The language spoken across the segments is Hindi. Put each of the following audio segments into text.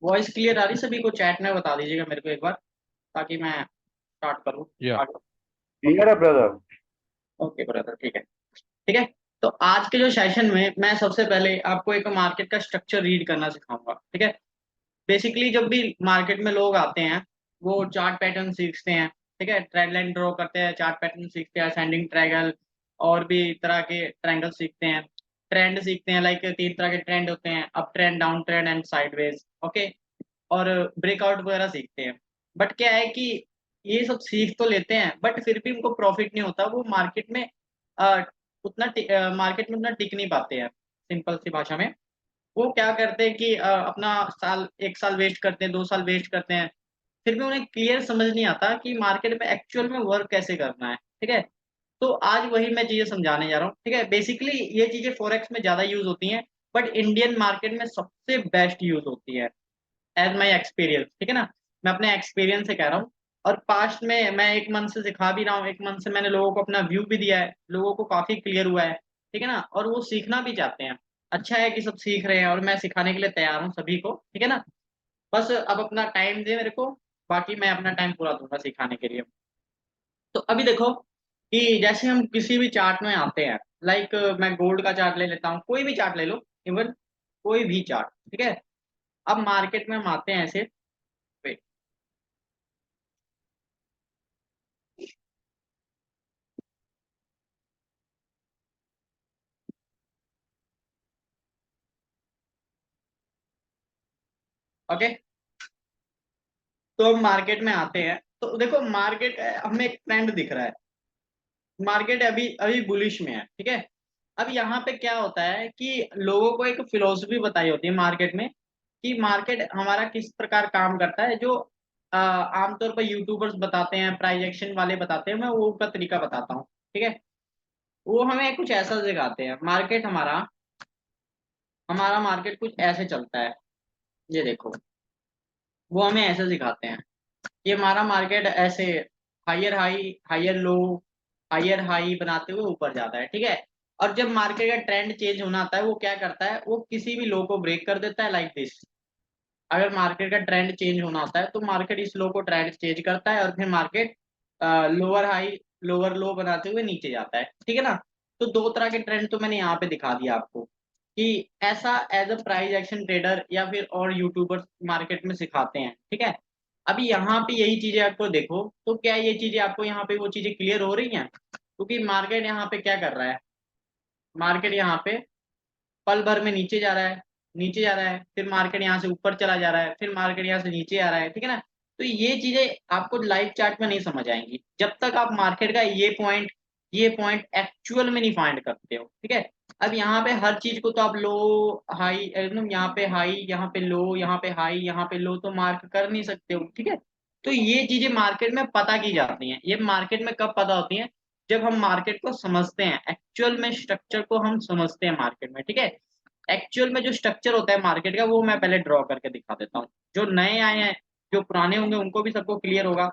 वॉइस क्लियर आ रही सभी को? चैट में बता दीजिएगा मेरे को एक बार, ताकि मैं स्टार्ट करूँ। या ओके। क्लियर है ब्रदर? ओके ब्रदर, ठीक है। ठीक है। तो आज के जो सेशन में मैं सबसे पहले आपको एक मार्केट का स्ट्रक्चर रीड करना सिखाऊंगा। ठीक है। बेसिकली जब भी मार्केट में लोग आते हैं, वो चार्ट पैटर्न सीखते हैं। ठीक है। ट्रेंड लाइन ड्रॉ करते हैं, चार्ट पैटर्न सीखते हैं, असेंडिंग ट्रायंगल और भी तरह के ट्रायंगल सीखते हैं। ट्रेंड सीखते हैं, लाइक 3 तरह के ट्रेंड होते हैं, up trend, down trend and sideways. Okay. और ब्रेकआउट वगैरह सीखते हैं। बट क्या है कि ये सब सीख तो लेते हैं, बट फिर भी उनको प्रॉफिट नहीं होता। वो मार्केट में मार्केट में उतना टिक नहीं पाते हैं। सिंपल सी भाषा में वो क्या करते हैं कि अपना साल 1 साल वेस्ट करते हैं, 2 साल वेस्ट करते हैं। फिर भी उन्हें क्लियर समझ नहीं आता कि मार्केट में एक्चुअल में वर्क कैसे करना है। ठीक है। तो आज वही मैं चीजें समझाने जा रहा हूँ। ठीक है। बेसिकली ये चीजें फॉरेक्स में ज्यादा यूज होती हैं, बट इंडियन मार्केट में सबसे बेस्ट यूज होती है, एज माई एक्सपीरियंस। ठीक है ना। मैं अपने एक्सपीरियंस से कह रहा हूँ। और पास्ट में मैं 1 मंथ से सिखा भी रहा हूँ, 1 मंथ से मैंने लोगों को अपना व्यू भी दिया है, लोगों को काफी क्लियर हुआ है। ठीक है ना। और वो सीखना भी चाहते हैं। अच्छा है कि सब सीख रहे हैं, और मैं सिखाने के लिए तैयार हूँ सभी को। ठीक है ना। बस अब अपना टाइम दे मेरे को, बाकी मैं अपना टाइम पूरा दूंगा सिखाने के लिए। तो अभी देखो कि जैसे हम किसी भी चार्ट में आते हैं, लाइक मैं गोल्ड का चार्ट ले लेता हूँ, कोई भी चार्ट ले लो, इवन कोई भी चार्ट। ठीक है। अब मार्केट में हम आते हैं ऐसे। wait, okay. तो हम मार्केट में आते हैं, तो देखो मार्केट हमें एक ट्रेंड दिख रहा है। मार्केट अभी अभी बुलिश में है। ठीक है। अब यहाँ पे क्या होता है कि लोगों को एक फिलोसफी बताई होती है मार्केट में, कि मार्केट हमारा किस प्रकार काम करता है। जो आमतौर पर यूट्यूबर्स बताते हैं, प्राइस एक्शन वाले बताते हैं, मैं वो का तरीका बताता हूँ। ठीक है। वो हमें कुछ ऐसा सिखाते हैं। मार्केट हमारा हमारा मार्केट कुछ ऐसे चलता है। ये देखो, वो हमें ऐसे सिखाते हैं। ये हमारा मार्केट ऐसे higher high, higher low, higher high बनाते हुए ऊपर जाता है। ठीक है। और जब मार्केट का ट्रेंड चेंज होना आता है, वो क्या करता है, वो किसी भी लो को ब्रेक कर देता है, लाइक दिस। अगर मार्केट का ट्रेंड चेंज होना होता है, तो मार्केट इस लो को ट्रेंड चेंज करता है, और फिर मार्केट लोअर हाई, लोअर लो बनाते हुए नीचे जाता है। ठीक है ना। तो 2 तरह के ट्रेंड तो मैंने यहाँ पे दिखा दिया आपको, कि ऐसा as a price action trader या फिर और यूट्यूबर्स मार्केट में सिखाते हैं। ठीक है। अभी यहाँ पे यही चीजें आपको देखो, तो क्या ये चीजें आपको यहाँ पे वो चीजें क्लियर हो रही हैं? क्योंकि मार्केट यहाँ पे क्या कर रहा है, मार्केट यहाँ पे पल भर में नीचे जा रहा है, नीचे जा रहा है, फिर मार्केट यहाँ से ऊपर चला जा रहा है, फिर मार्केट यहाँ से नीचे आ रहा है। ठीक है ना। तो ये चीजें आपको लाइव चार्ट में नहीं समझ आएंगी, जब तक आप मार्केट का ये पॉइंट एक्चुअल में नहीं फाइंड करते हो। ठीक है। अब यहाँ पे हर चीज को तो आप लो, हाई, एकदम यहाँ पे हाई, यहाँ पे लो, यहाँ पे हाई, यहाँ पे लो तो मार्क कर नहीं सकते हो। ठीक है। तो ये चीजें मार्केट में पता की जाती हैं। ये मार्केट में कब पता होती हैं? जब हम मार्केट को समझते हैं, एक्चुअल में स्ट्रक्चर को हम समझते हैं मार्केट में। ठीक है। एक्चुअल में जो स्ट्रक्चर होता है मार्केट का, वो मैं पहले ड्रॉ करके दिखा देता हूँ। जो नए आए हैं, जो पुराने होंगे, उनको भी सबको क्लियर होगा।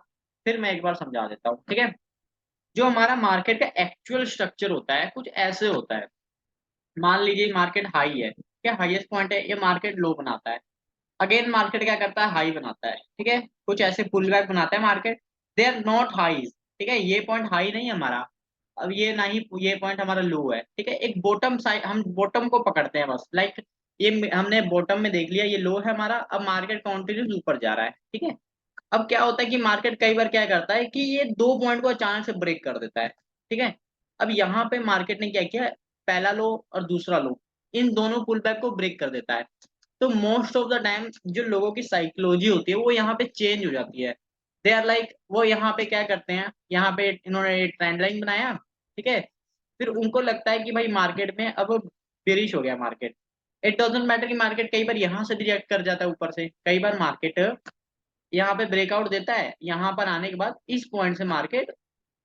फिर मैं एक बार समझा देता हूँ। ठीक है। जो हमारा मार्केट का एक्चुअल स्ट्रक्चर होता है, कुछ ऐसे होता है। मान लीजिए मार्केट हाई है, क्या हाईएस्ट पॉइंट है, ये मार्केट लो बनाता है। अगेन मार्केट क्या करता है, हाई बनाता है। ठीक है। कुछ ऐसे पुल बैक बनाता है market. They are not highs. ठीक है। ये पॉइंट हाई नहीं है हमारा, अब ये नहीं, ये पॉइंट हमारा लो है। ठीक है। एक बॉटम साइड, हम बॉटम को पकड़ते हैं बस, लाइक ये हमने बॉटम में देख लिया, ये लो है हमारा। अब मार्केट कंटिन्यूस ऊपर जा रहा है। ठीक है। अब क्या होता है कि मार्केट कई बार क्या करता है कि ये 2 पॉइंट को अचानक से ब्रेक कर देता है। ठीक है। अब यहाँ पे मार्केट ने क्या किया, पहला लो और दूसरा लो, इन दोनों पुल बैक को ब्रेक कर देता है। तो मोस्ट ऑफ द टाइम जो लोगों की साइकोलॉजी होती है, वो यहाँ पे चेंज हो जाती है। दे आर लाइक, वो यहाँ पे क्या करते हैं, यहाँ पे इन्होंने ट्रेंड लाइन बनाया। ठीक है। फिर उनको लगता है कि भाई मार्केट में अब बेरिश हो गया मार्केट। इट डजेंट मैटर कि मार्केट कई बार यहाँ से रिजेक्ट कर जाता है, ऊपर से कई बार मार्केट यहाँ पे ब्रेकआउट देता है, यहाँ पर आने के बाद इस पॉइंट से मार्केट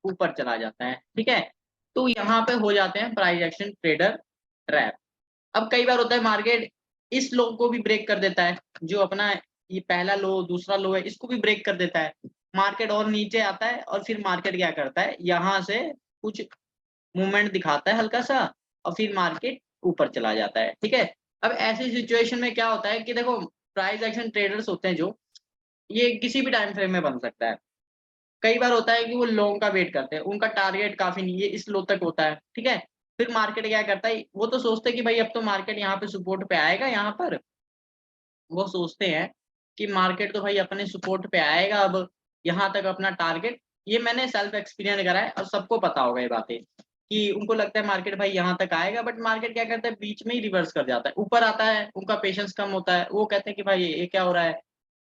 ऊपर चला जाता है। ठीक है। तो यहाँ पे हो जाते हैं प्राइस एक्शन ट्रेडर ट्रैप। अब कई बार होता है मार्केट इस लो को भी ब्रेक कर देता है, जो अपना ये पहला लो दूसरा लो है, इसको भी ब्रेक कर देता है। मार्केट और नीचे आता है, और फिर मार्केट क्या करता है, यहाँ से कुछ मूवमेंट दिखाता है हल्का सा, और फिर मार्केट ऊपर चला जाता है। ठीक है। अब ऐसी सिचुएशन में क्या होता है कि देखो, प्राइस एक्शन ट्रेडर्स होते हैं जो, ये किसी भी टाइम फ्रेम में बन सकता है। कई बार होता है कि वो लॉन्ग का वेट करते हैं, उनका टारगेट काफी नहीं है, इस लो तक होता है, ठीक है। फिर मार्केट क्या करता है, वो तो सोचते हैं कि भाई अब तो मार्केट यहाँ पे सपोर्ट पे आएगा, यहाँ पर वो सोचते हैं कि मार्केट तो भाई अपने सपोर्ट पे आएगा, अब यहाँ तक अपना टारगेट, ये मैंने सेल्फ एक्सपीरियंस करा है और सबको पता होगा ये बातें, कि उनको लगता है मार्केट भाई यहाँ तक आएगा, बट मार्केट क्या करता है, बीच में ही रिवर्स कर जाता है, ऊपर आता है, उनका पेशेंस कम होता है, वो कहते हैं कि भाई ये क्या हो रहा है।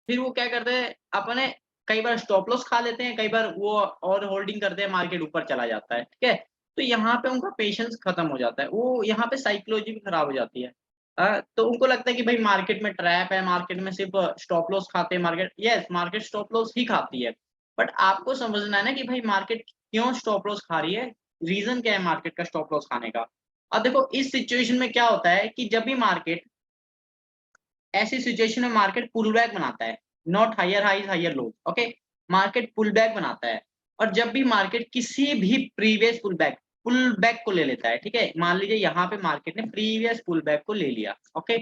फिर वो क्या करते हैं, अपने कई बार स्टॉप लॉस खा लेते हैं, कई बार वो और होल्डिंग करते हैं, मार्केट ऊपर चला जाता है, ठीक है। तो यहाँ पे उनका पेशेंस खत्म हो जाता है, वो यहाँ पे साइकोलॉजी भी खराब हो जाती है। तो उनको लगता है कि भाई मार्केट में ट्रैप है, मार्केट में सिर्फ स्टॉप लॉस खाते हैं, market, yes market stop loss ही खाती है, बट आपको समझना है ना कि भाई मार्केट क्यों स्टॉप लॉस खा रही है, रीजन क्या है मार्केट का स्टॉप लॉस खाने का। अब देखो इस सिचुएशन में क्या होता है कि जब भी मार्केट, ऐसी सिचुएशन में मार्केट पुल बैक बनाता है, not higher highs higher low, okay, market pull back बनाता है। और जब भी मार्केट किसी भी प्रीवियस पुल बैक को ले लेता है, ठीक है, मान लीजिए यहाँ पे मार्केट ने प्रीवियस पुल बैक को ले लिया, ओके,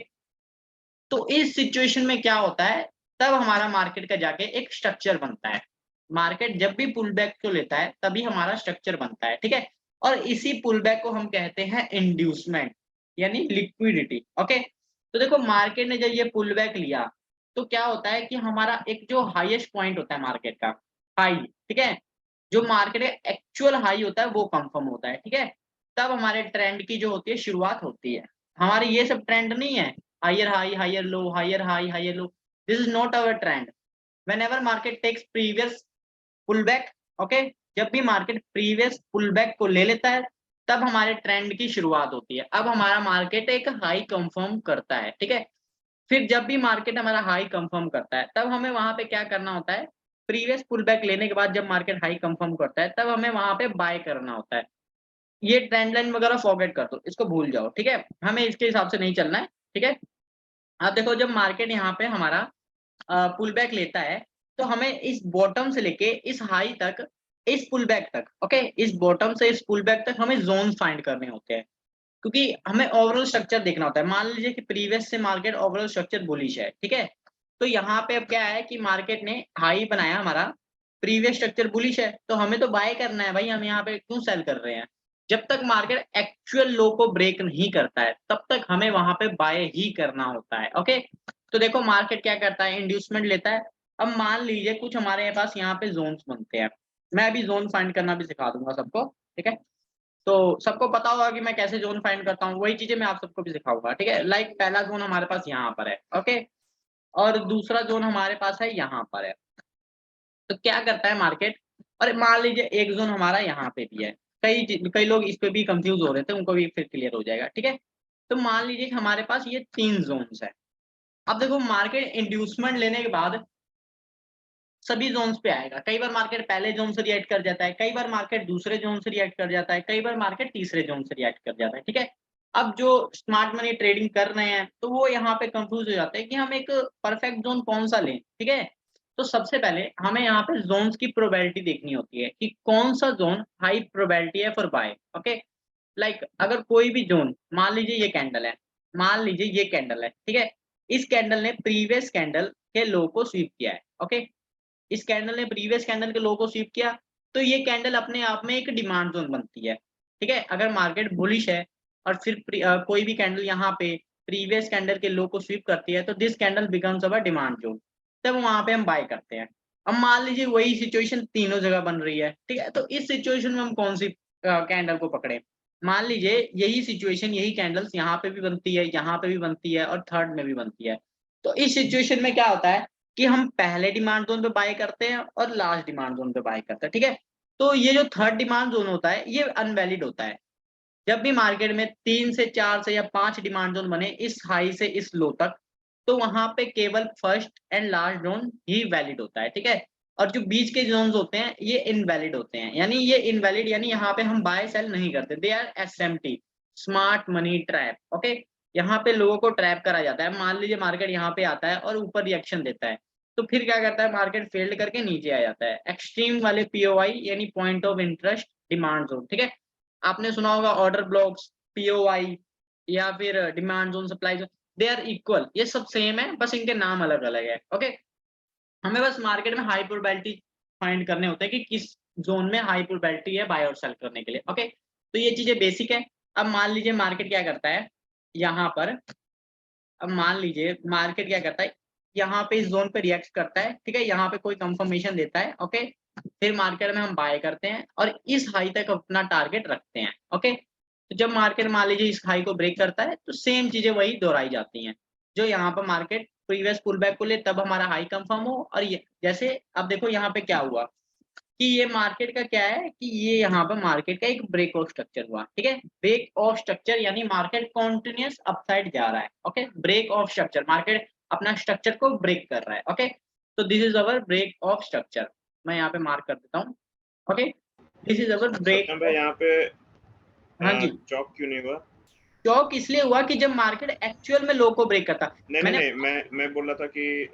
तो इस सिचुएशन में क्या होता है, तब हमारा मार्केट का जाके एक स्ट्रक्चर बनता है। मार्केट जब भी पुल बैक को लेता है तभी हमारा स्ट्रक्चर बनता है, ठीक है। और इसी पुल बैक को हम कहते हैं इंड्यूसमेंट, यानी लिक्विडिटी, ओके। तो देखो मार्केट ने जब ये पुल बैक लिया, तो क्या होता है कि हमारा एक जो हाईएस्ट पॉइंट होता है मार्केट का, हाई, ठीक है, जो मार्केट का एक्चुअल हाई होता है वो कंफर्म होता है, ठीक है। तब हमारे ट्रेंड की जो होती है शुरुआत होती है। हमारे ये सब ट्रेंड नहीं है, higher high higher low, higher high higher low, this is not our trend. whenever market takes previous pullback, okay, जब भी मार्केट प्रीवियस पुलबैक को ले लेता है तब हमारे ट्रेंड की शुरुआत होती है। अब हमारा मार्केट एक हाई कंफर्म करता है, ठीक है। फिर जब भी मार्केट हमारा हाई कंफर्म करता है तब हमें वहां पे क्या करना होता है, प्रीवियस पुलबैक लेने के बाद जब मार्केट हाई कंफर्म करता है तब हमें वहां पे बाय करना होता है। ये ट्रेंड लाइन वगैरह फॉरगेट कर दो, इसको भूल जाओ, ठीक है, हमें इसके हिसाब से नहीं चलना है, ठीक है। अब देखो जब मार्केट यहाँ पे हमारा पुल बैक लेता है, तो हमें इस बॉटम से लेके इस हाई तक, इस पुल बैक तक, ओके, इस बॉटम से इस पुल बैक तक हमें जोन फाइंड करने होते हैं, क्योंकि हमें ओवरऑल स्ट्रक्चर देखना होता है। मान लीजिए कि प्रीवियस से मार्केट ओवरऑल स्ट्रक्चर बुलिश है, ठीक है, तो यहाँ पे अब क्या है कि मार्केट ने हाई बनाया हमारा, प्रीवियस स्ट्रक्चर बुलिश है, तो हमें तो बाय करना है भाई, हम यहाँ पे क्यों सेल कर रहे हैं। जब तक मार्केट एक्चुअल लो को ब्रेक नहीं करता है तब तक हमें वहां पे बाय ही करना होता है, ओके। तो देखो मार्केट क्या करता है, इंड्यूसमेंट लेता है। अब मान लीजिए कुछ हमारे पास यहाँ पे जोन्स बनते हैं, मैं अभी जोन फाइंड करना भी सिखा दूंगा सबको, ठीक है। तो सबको पता होगा कि मैं कैसे जोन फाइंड करता हूँ, वही चीजें मैं आप सबको भी सिखाऊंगा, ठीक है। लाइक पहला जोन हमारे पास यहाँ पर है, ओके, और दूसरा जोन हमारे पास है यहाँ पर है। तो क्या करता है मार्केट, और मान लीजिए एक जोन हमारा यहाँ पे भी है, कई लोग इस पे भी कंफ्यूज हो रहे थे, उनको भी फिर क्लियर हो जाएगा, ठीक है। तो मान लीजिए कि हमारे पास ये 3 जोन्स है। अब देखो मार्केट इंड्यूसमेंट लेने के बाद सभी जोन्स पे आएगा, कई बार मार्केट पहले जोन से रिएक्ट कर जाता है, कई बार मार्केट दूसरे जोन से रिएक्ट कर जाता है, कई बार मार्केट तीसरे जोन से रिएक्ट कर जाता है, ठीक है। अब जो स्मार्ट मनी ट्रेडिंग कर रहे हैं तो वो यहाँ पे कंफ्यूज हो जाते हैं कि हम एक परफेक्ट जोन कौन सा लें, ठीक है। तो सबसे पहले हमें यहाँ पे जोन्स की प्रोबेबिलिटी देखनी होती है कि कौन सा जोन हाई प्रोबेबिलिटी है फॉर बाय, ओके। लाइक अगर कोई भी जोन, मान लीजिए ये कैंडल है, मान लीजिए ये कैंडल है, ठीक है, इस कैंडल ने प्रीवियस कैंडल के लो को स्वीप किया है, ओके, इस कैंडल ने प्रीवियस कैंडल के लो को स्वीप किया, तो ये कैंडल अपने आप में एक डिमांड जोन बनती है, ठीक है। अगर मार्केट बुलिश है और फिर कोई भी कैंडल यहाँ पे प्रीवियस कैंडल के लो को स्वीप करती है तो this candle becomes our demand zone, तब वहां पे हम बाय करते हैं। अब मान लीजिए वही सिचुएशन तीनों जगह बन रही है, ठीक है, तो इस सिचुएशन में हम कौन सी कैंडल को पकड़े। मान लीजिए यही सिचुएशन, यही कैंडल्स यहाँ पे भी बनती है, यहाँ पे भी बनती है और थर्ड में भी बनती है। तो इस सिचुएशन में क्या होता है कि हम पहले डिमांड जोन पे बाय करते हैं और लास्ट डिमांड जोन पे बाय करते हैं, ठीक है। तो ये जो थर्ड डिमांड जोन होता है ये अनवैलिड होता है। जब भी मार्केट में 3 से 4 से या 5 डिमांड जोन बने इस हाई से इस लो तक, तो वहां पे केवल first and last zone he valid होता है, ठीक है। और जो बीच के जोन्स होते हैं ये इनवैलिड होते हैं, यानी ये इनवैलिड, यानी यहाँ पे हम बाय सेल नहीं करते, they are SMT, smart money trap, okay. यहाँ पे लोगों को ट्रैप करा जाता है। मान लीजिए मार्केट यहाँ पे आता है और ऊपर रिएक्शन देता है, तो फिर क्या करता है मार्केट फेल्ड करके नीचे आ जाता है, एक्सट्रीम वाले पीओआई यानी point of interest demand zone, ठीक है। आपने सुना होगा ऑर्डर ब्लॉक्स, पीओआई या फिर demand zone, supply zone, they are equal, ये सब सेम है, बस इनके नाम अलग अलग है। ओके, हमें बस मार्केट में हाई प्रोबेबिलिटी फाइंड करने होते हैं कि किस जोन में हाई प्रोबेबिलिटी है बाय और सेल करने के लिए। ओके, तो ये चीजें बेसिक है। अब मान लीजिए मार्केट क्या करता है यहाँ पर, अब मान लीजिए मार्केट क्या करता है यहाँ पे इस जोन पे रिएक्ट करता है, ठीक है, यहाँ पे कोई कंफर्मेशन देता है। ओके, फिर मार्केट में हम बाय करते हैं और इस हाई तक अपना टारगेट रखते हैं। ओके, तो जब मार्केट मान लीजिए इस हाई को ब्रेक करता है तो सेम चीजें वही दोहराई जाती हैं, जो यहाँ पर मार्केट प्रीवियस पुल बैक को ले तब हमारा हाई कंफर्म हो। और ये जैसे अब देखो यहाँ पे क्या हुआ कि ये मार्केट का क्या है कि ये यहाँ पर मार्केट का एक ब्रेक ऑफ स्ट्रक्चर हुआ, ठीक है, ब्रेक ऑफ स्ट्रक्चर यानी मार्केट कॉन्टिन्यूस अपसाइड जा रहा है। Okay, break of structure, market अपना स्ट्रक्चर को ब्रेक कर रहा है। ओके, तो this is our break of structure, मैं यहाँ पे मार्क कर देता हूँ। Okay, this is our Satyam break. भाई यहाँ पे हाँ जी, चौक क्यों नहीं हुआ? चौक इसलिए हुआ कि जब मार्केट एक्चुअल में लो को ब्रेक करता, नहीं नहीं मैंने नहीं, मैं बोल रहा था कि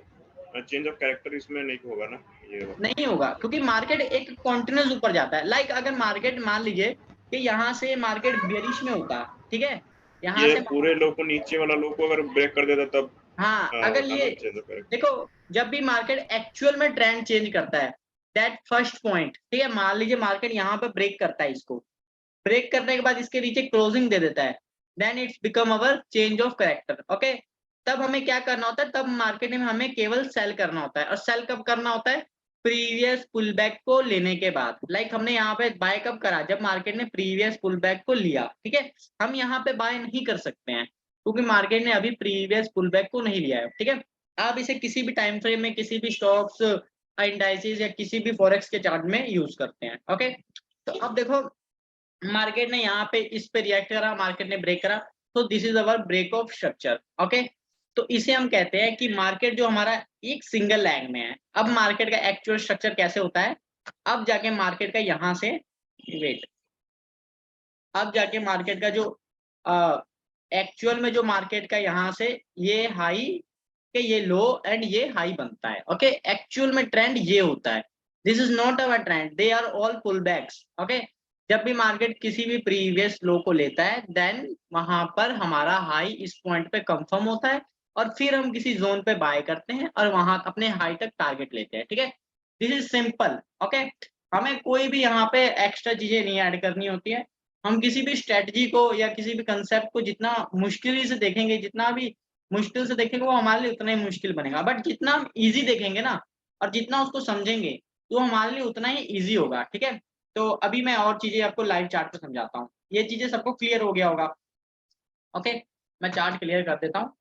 चेंज ऑफ कैरेक्टर इसमें नहीं होगा ना, ये नहीं होगा क्योंकि मार्केट एक कॉन्टिन्यूस ऊपर जाता है। लाइक अगर मार्केट मान लीजिए कि यहाँ से मार्केट बेरिश में होता, ठीक है, यहाँ ये से पूरे लो को, नीचे वाला लो को अगर ब्रेक कर देता तब हाँ, अगर होता ये ना चेंज ऑफ कैरेक्टर। देखो जब भी मार्केट एक्चुअल में ट्रेंड चेंज करता है, दैट फर्स्ट पॉइंट, ठीक है, मान लीजिए मार्केट यहाँ पे ब्रेक करता है, इसको ब्रेक करने के बाद इसके नीचे क्लोजिंग दे देता है, then it's become our change of character. Okay, तब हमें क्या करना होता है, तब मार्केट में हमें केवल सेल करना होता है। और सेल कब करना होता है, प्रीवियस पुल बैक को लेने के बाद। लाइक हमने यहाँ पे बाय कब करा, जब मार्केट ने प्रीवियस पुल बैक को लिया, ठीक है, हम यहाँ पे बाय नहीं कर सकते हैं क्योंकि मार्केट ने अभी प्रीवियस पुल बैक को नहीं लिया है। ठीक है, आप इसे किसी भी टाइम फ्रेम में किसी भी स्टॉक्स, इंडाइसेस या किसी भी फॉरेक्स के चार्ट में यूज करते हैं। ओके, तो अब देखो मार्केट ने यहाँ पे इस पे रिएक्ट करा, मार्केट ने ब्रेक करा, तो this is our break of structure. Okay, तो इसे हम कहते हैं कि मार्केट जो हमारा एक सिंगल लैग में है। अब मार्केट का एक्चुअल स्ट्रक्चर कैसे होता है, अब जाके मार्केट का यहाँ से वेट, अब जाके मार्केट का जो एक्चुअल में जो मार्केट का यहाँ से ये हाई के ये लो एंड ये हाई बनता है। ओके, एक्चुअल में ट्रेंड ये होता है, this is not our trend, they are all pull backs. Okay, जब भी मार्केट किसी भी प्रीवियस लो को लेता है देन वहां पर हमारा हाई इस पॉइंट पे कंफर्म होता है और फिर हम किसी जोन पे बाय करते हैं और वहां अपने हाई तक टारगेट लेते हैं। ठीक है, दिस इज सिंपल। ओके, हमें कोई भी यहाँ पे एक्स्ट्रा चीजें नहीं ऐड करनी होती है। हम किसी भी स्ट्रेटजी को या किसी भी कंसेप्ट को जितना मुश्किल से देखेंगे, जितना भी मुश्किल से देखेंगे वो हमारे लिए उतना ही मुश्किल बनेगा, बट जितना हम इजी देखेंगे ना और जितना उसको समझेंगे तो हमारे लिए उतना ही इजी होगा। ठीक है, तो अभी मैं और चीजें आपको लाइव चार्ट पे समझाता हूँ, ये चीजें सबको क्लियर हो गया होगा। ओके, मैं चार्ट क्लियर कर देता हूँ।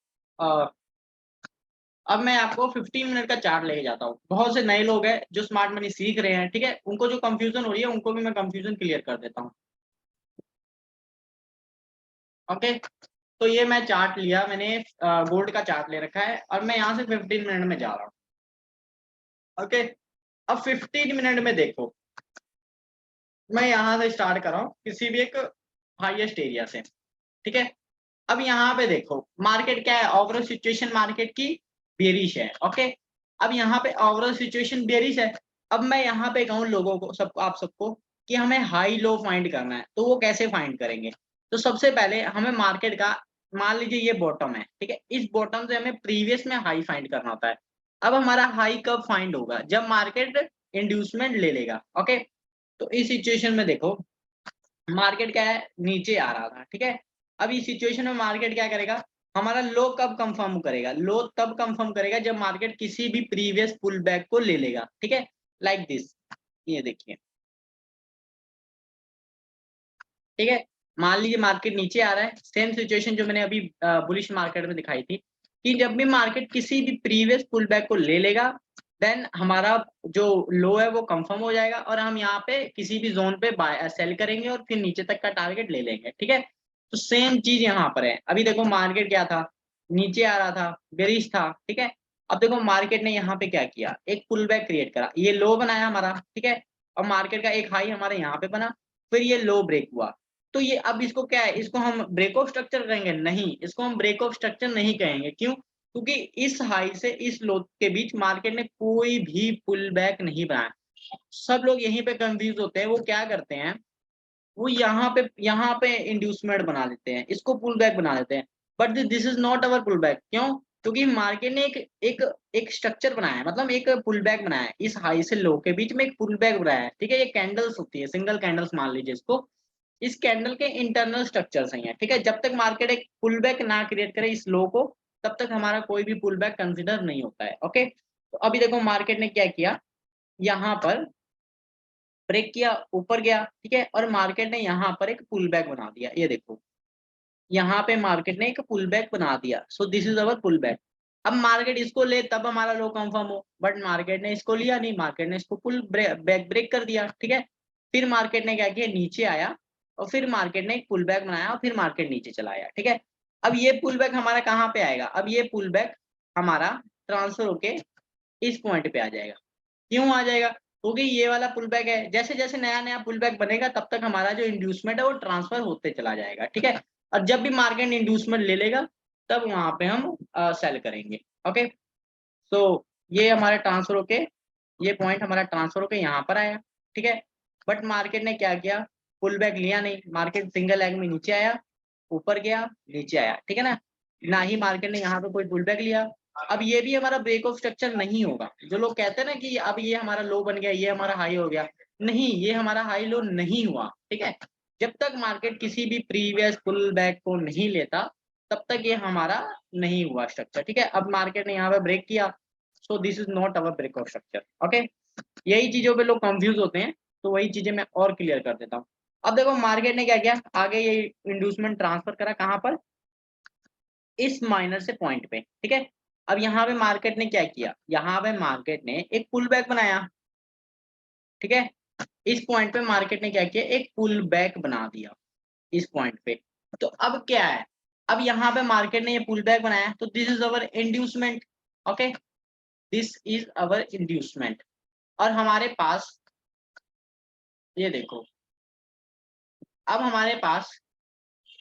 अब मैं आपको 15 मिनट का चार्ट लेके जाता हूँ। बहुत से नए लोग हैं जो स्मार्ट मनी सीख रहे हैं, ठीक है, उनको जो कंफ्यूजन हो रही है उनको भी मैं कंफ्यूजन क्लियर कर देता हूँ। ओके, तो ये मैं चार्ट लिया मैंने, गोल्ड का चार्ट ले रखा है और मैं यहाँ से 15 मिनट में जा रहा हूँ। ओके, अब 15 मिनट में देखो, मैं यहाँ से स्टार्ट कर रहा हूँ किसी भी एक हाईएस्ट एरिया से। ठीक है, अब यहाँ पे देखो मार्केट क्या है, ओवरऑल सिचुएशन मार्केट की बेरिश है। ओके, अब यहाँ पे ओवरऑल सिचुएशन बेरिश है। अब मैं यहाँ पे कहूँ लोगों को, सबको, आप सबको कि हमें हाई लो फाइंड करना है, तो वो कैसे फाइंड करेंगे। तो सबसे पहले हमें मार्केट का, मान लीजिए ये बॉटम है, ठीक है, इस बॉटम से हमें प्रीवियस में हाई फाइंड करना होता है। अब हमारा हाई कब फाइंड होगा, जब मार्केट इंड्यूसमेंट ले लेगा। ओके, तो इस सिचुएशन में देखो मार्केट क्या है, नीचे आ रहा था। ठीक है, अब इस सिचुएशन में मार्केट क्या करेगा, हमारा लो कब कंफर्म करेगा, लो तब कंफर्म करेगा जब मार्केट किसी भी प्रीवियस पुल बैक को ले लेगा। ठीक है, लाइक दिस, ये देखिए। ठीक है, मान लीजिए मार्केट नीचे आ रहा है, सेम सिचुएशन जो मैंने अभी बुलिश मार्केट में दिखाई थी कि जब भी मार्केट किसी भी प्रीवियस पुल बैक को ले लेगा देन हमारा जो लो है वो कंफर्म हो जाएगा और हम यहाँ पे किसी भी जोन पे बाय सेल करेंगे और फिर नीचे तक का टारगेट ले लेंगे। ठीक है, तो सेम चीज यहाँ पर है। अभी देखो मार्केट क्या था, नीचे आ रहा था, बेरिश था। ठीक है, अब देखो मार्केट ने यहाँ पे क्या किया, एक पुल बैक क्रिएट करा, ये लो बनाया हमारा। ठीक है, और मार्केट का एक हाई हमारे यहाँ पे बना, फिर ये लो ब्रेक हुआ। तो ये अब इसको क्या है, इसको हम ब्रेक ऑफ स्ट्रक्चर कहेंगे, नहीं, इसको हम ब्रेक ऑफ स्ट्रक्चर नहीं कहेंगे। क्यों, क्योंकि इस हाई से इस लो के बीच मार्केट ने कोई भी पुल बैक नहीं बनाया। सब लोग यहीं पे कंफ्यूज होते हैं, वो क्या करते हैं, वो यहाँ पे इंड्यूसमेंट बना देते हैं, इसको पुल बैक बना देते हैं। But this is not our pull back. क्यों? क्योंकि मार्केट ने एक स्ट्रक्चर बनाया है, मतलब एक पुल बैक बनाया है, इस हाई से लो के बीच में एक पुल बैक बनाया है, ठीक है। ये कैंडल्स होती है, सिंगल कैंडल्स मान लीजिए इसको। इस कैंडल के इंटरनल स्ट्रक्चर्स हैं, ठीक है। जब तक मार्केट एक पुल बैक ना क्रिएट करे इस लो को, तब तक हमारा कोई भी पुल बैक कंसिडर नहीं होता है। ओके, तो अभी देखो मार्केट ने क्या किया, यहाँ पर ब्रेक किया, ऊपर गया, ठीक है, और मार्केट ने यहाँ पर एक पुल बैक बना दिया। ये देखो यहाँ पे मार्केट ने एक पुल बैक बना दिया, so this is our pull back. अब मार्केट इसको ले तब हमारा लो कंफर्म हो, बट मार्केट ने इसको लिया नहीं, मार्केट ने इसको पुल बैक ब्रेक कर दिया, ठीक है। फिर मार्केट ने क्या किया, नीचे आया, और फिर मार्केट ने एक पुल बैक बनाया, और फिर मार्केट नीचे चला आया, ठीक है। अब ये पुल बैक हमारा कहाँ पे आएगा, अब ये पुल बैक हमारा ट्रांसफर होके इस पॉइंट पे आ जाएगा। क्यों आ जाएगा? क्योंकि ये वाला पुल बैक है, जैसे जैसे नया नया पुल बैक बनेगा तब तक हमारा जो इंड्यूसमेंट है वो ट्रांसफर होते चला जाएगा, ठीक है। और जब भी मार्केट इंड्यूसमेंट ले लेगा तब वहां पे हम सेल करेंगे। ओके, तो ये हमारा ट्रांसफर होके, ये पॉइंट हमारा ट्रांसफर होके यहाँ पर आया, ठीक है। बट मार्केट ने क्या किया, पुल बैक लिया नहीं, मार्केट सिंगल लेग में नीचे आया, ऊपर गया, नीचे आया, ठीक है ना ही मार्केट ने यहाँ पे कोई पुल बैक लिया। अब ये भी हमारा ब्रेक ऑफ स्ट्रक्चर नहीं होगा। जो लोग कहते हैं ना कि अब ये हमारा लो बन गया, ये हमारा हाई हो गया, नहीं, ये हमारा हाई लो नहीं हुआ, ठीक है। जब तक मार्केट किसी भी प्रीवियस पुल बैक को नहीं लेता तब तक ये हमारा नहीं हुआ स्ट्रक्चर, ठीक है। अब मार्केट ने यहाँ पे ब्रेक किया, so this is not our break of structure. Okay, यही चीजों पे लोग कंफ्यूज होते हैं, तो वही चीजें मैं और क्लियर कर देता हूँ। अब देखो मार्केट ने क्या किया, आगे ये इंड्यूसमेंट ट्रांसफर करा कहाँ पर, इस माइनर से पॉइंट पे, ठीक है। अब यहाँ पे मार्केट ने क्या किया, यहाँ पे मार्केट ने एक पुल बैक बनाया, ठीक है। इस पॉइंट पे मार्केट ने क्या किया, एक पुल बैक बना दिया इस पॉइंट पे। तो अब क्या है, अब यहाँ पे मार्केट ने ये पुल बैक बनाया, तो this is our inducement. Okay, this is our inducement. और हमारे पास ये देखो, अब हमारे पास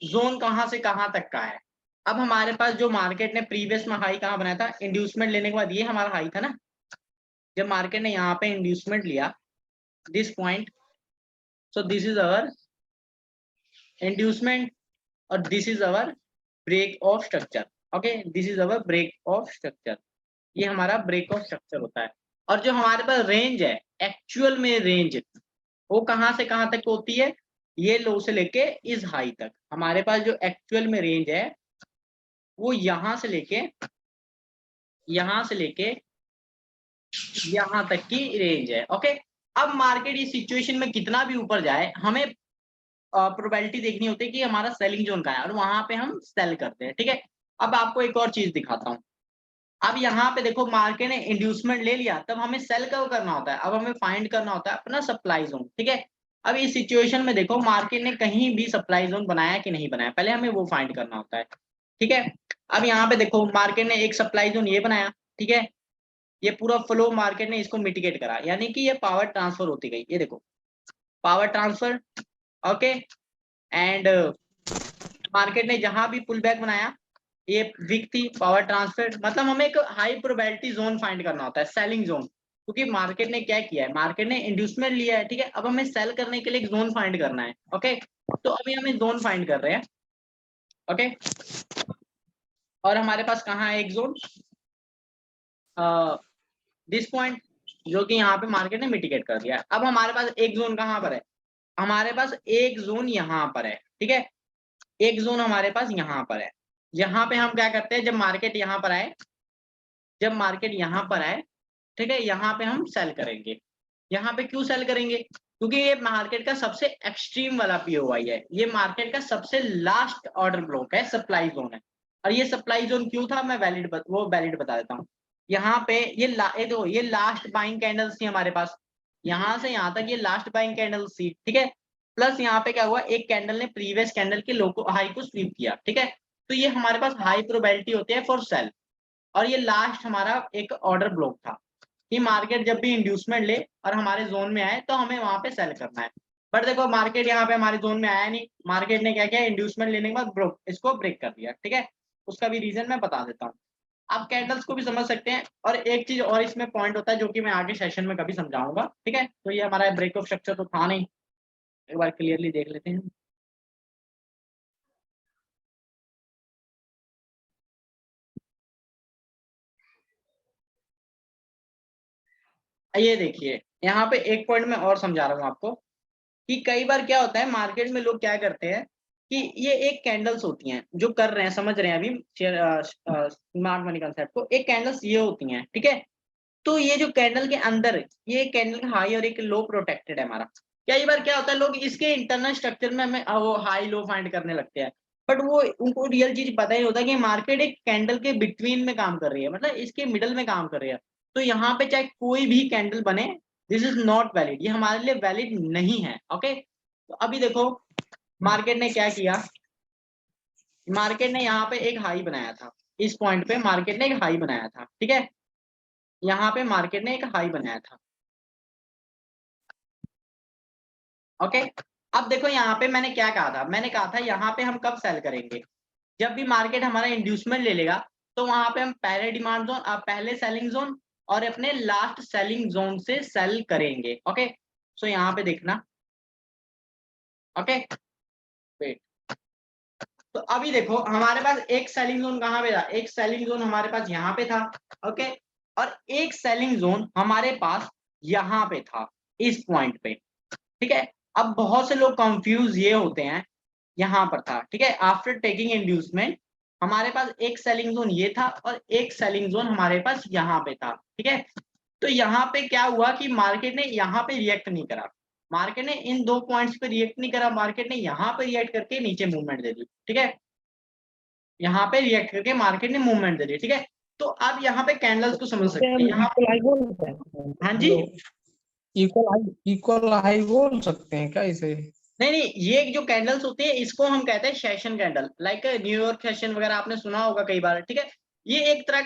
जोन कहां से कहां तक का है। अब हमारे पास जो मार्केट ने प्रीवियस में हाई कहां बनाया था, इंड्यूसमेंट लेने के बाद ये हमारा हाई था ना, जब मार्केट ने यहाँ पे इंड्यूसमेंट लिया this point, so this is our inducement, और this is our break of structure. Okay, this is our break of structure, ये हमारा ब्रेक ऑफ स्ट्रक्चर होता है। और जो हमारे पास रेंज है, एक्चुअल में रेंज वो कहां से कहां तक होती है, ये लो से लेके इस हाई तक। हमारे पास जो एक्चुअल में रेंज है वो यहां से लेके यहां तक की रेंज है। ओके, अब मार्केट इस सिचुएशन में कितना भी ऊपर जाए, हमें प्रोबेबिलिटी देखनी होती है कि हमारा सेलिंग जोन कहाँ है, और वहां पे हम सेल करते हैं, ठीक है। अब आपको एक और चीज दिखाता हूँ। अब यहाँ पे देखो मार्केट ने इंड्यूसमेंट ले लिया, तब हमें सेल कब करना होता है, अब हमें फाइंड करना होता है अपना सप्लाई जोन, ठीक है। अब इस सिचुएशन में देखो मार्केट ने कहीं भी सप्लाई जोन बनाया कि नहीं बनाया, पहले हमें वो फाइंड करना होता है, ठीक है। अब यहाँ पे देखो मार्केट ने एक सप्लाई जोन ये बनाया, ठीक है। ये पूरा फ्लो मार्केट ने इसको मिटिगेट करा, यानी कि ये पावर ट्रांसफर होती गई, ये देखो power transfer. Okay, and market ने जहां भी पुल बैक बनाया ये वीक थी, पावर ट्रांसफर, मतलब हमें एक हाई प्रोबेबिलिटी जोन फाइंड करना होता है, सेलिंग जोन। क्योंकि मार्केट ने क्या किया है, मार्केट ने इंड्यूसमेंट लिया है, ठीक है। अब हमें सेल करने के लिए एक जोन फाइंड करना है। ओके, तो अभी हमें जोन फाइंड कर रहे हैं। ओके, और हमारे पास कहाँ है एक जोन, दिस पॉइंट, जो कि यहाँ पे मार्केट ने मिटिगेट कर दिया। अब हमारे पास एक जोन कहाँ पर है, हमारे पास एक जोन यहाँ पर है, ठीक है। एक जोन हमारे पास यहाँ पर है। यहाँ पे हम क्या करते हैं, जब मार्केट यहाँ पर आए, जब मार्केट यहाँ पर आए, ठीक है, यहाँ पे हम सेल करेंगे। यहाँ पे क्यों सेल करेंगे, क्योंकि ये मार्केट का सबसे एक्सट्रीम वाला पीओवाई है, ये मार्केट का सबसे लास्ट ऑर्डर ब्लॉक है, सप्लाई जोन है। और ये सप्लाई जोन क्यों था, मैं वैलिड बता देता हूँ। यहाँ पे ये लास्ट बाइंग कैंडल्स थी हमारे पास, यहाँ से यहाँ तक ये लास्ट बाइंग कैंडल्स थी, ठीक है। प्लस यहाँ पे क्या हुआ, एक कैंडल ने प्रीवियस कैंडल के लो को हाई को स्वीप किया, ठीक है। तो ये हमारे पास हाई प्रोबेबिलिटी होती है फॉर सेल। और ये लास्ट हमारा एक ऑर्डर ब्लॉक था कि मार्केट जब भी इंड्यूसमेंट ले और हमारे जोन में आए तो हमें वहां पे सेल करना है। बट देखो मार्केट यहाँ पे हमारे जोन में आया नहीं, मार्केट ने क्या किया, इंड्यूसमेंट लेने के बाद इसको ब्रेक कर दिया, ठीक है। उसका भी रीजन मैं बता देता हूँ, आप कैंडल्स को भी समझ सकते हैं। और एक चीज और इसमें पॉइंट होता है जो कि मैं आगे सेशन में कभी समझाऊंगा, ठीक है। तो ये हमारा ब्रेक ऑफ स्ट्रक्चर तो था नहीं, एक बार क्लियरली देख लेते हैं। ये देखिए यहाँ पे एक पॉइंट मैं और समझा रहा हूँ आपको कि कई बार क्या होता है मार्केट में लोग क्या करते हैं कि ये एक कैंडल्स होती हैं जो कर रहे हैं, समझ रहे हैं अभी स्मार्ट मनी कंसेप्ट को। एक कैंडल्स ये होती हैं, ठीक है। तो ये जो कैंडल के अंदर ये कैंडल का हाई और एक लो प्रोटेक्टेड है हमारा। कई बार क्या होता है लोग इसके इंटरनल स्ट्रक्चर में हमें वो हाई लो फाइंड करने लगते हैं, बट वो उनको रियल चीज पता ही होता है कि मार्केट एक कैंडल के बिटवीन में काम कर रही है, मतलब इसके मिडल में काम कर रही है। तो यहाँ पे चाहे कोई भी कैंडल बने, दिस इज नॉट वैलिड, ये हमारे लिए वैलिड नहीं है। ओके, तो अभी देखो मार्केट ने क्या किया, मार्केट ने यहाँ पे एक हाई बनाया था, इस पॉइंट पे मार्केट ने एक हाई बनाया था, ठीक है। यहाँ पे मार्केट ने एक हाई बनाया था। ओके, अब देखो यहाँ पे मैंने क्या कहा था, मैंने कहा था यहाँ पे हम कब सेल करेंगे, जब भी मार्केट हमारा इंड्यूसमेंट ले लेगा, तो वहां पे हम पहले डिमांड जोन, पहले सेलिंग जोन और अपने लास्ट सेलिंग जोन से सेल करेंगे। ओके, सो यहाँ पे देखना। ओके, वेट, तो अभी देखो हमारे पास एक सेलिंग जोन कहाँ पे था, एक सेलिंग जोन हमारे पास यहाँ पे था। ओके, और एक सेलिंग जोन हमारे पास यहाँ पे था, इस पॉइंट पे, ठीक है। अब बहुत से लोग कंफ्यूज ये होते हैं, यहाँ पर था, ठीक है। आफ्टर टेकिंग इंड्यूसमेंट हमारे पास एक सेलिंग जोन ये था और एक सेलिंग जोन हमारे पास यहाँ पे था, ठीक है। तो यहाँ पे क्या हुआ कि मार्केट ने यहाँ पे रिएक्ट नहीं करा, मार्केट ने इन दो पॉइंट्स पे रिएक्ट नहीं करा, मार्केट ने यहाँ पे रिएक्ट करके नीचे मूवमेंट दे दी, ठीक है। यहाँ पे रिएक्ट करके मार्केट ने मूवमेंट दे दी, ठीक है। तो अब यहाँ पे कैंडल्स को समझ सकते हैं यहाँ। इक्वल हाई बोल सकते हैं? हाँ जी, इक्वल हाई बोल सकते हैं क्या इसे? नहीं नहीं, ये जो कैंडल्स होते हैं इसको हम कहते हैं session candle, like New York session वगैरह आपने सुना होगा कई बार, ठीक है। ये एक तरह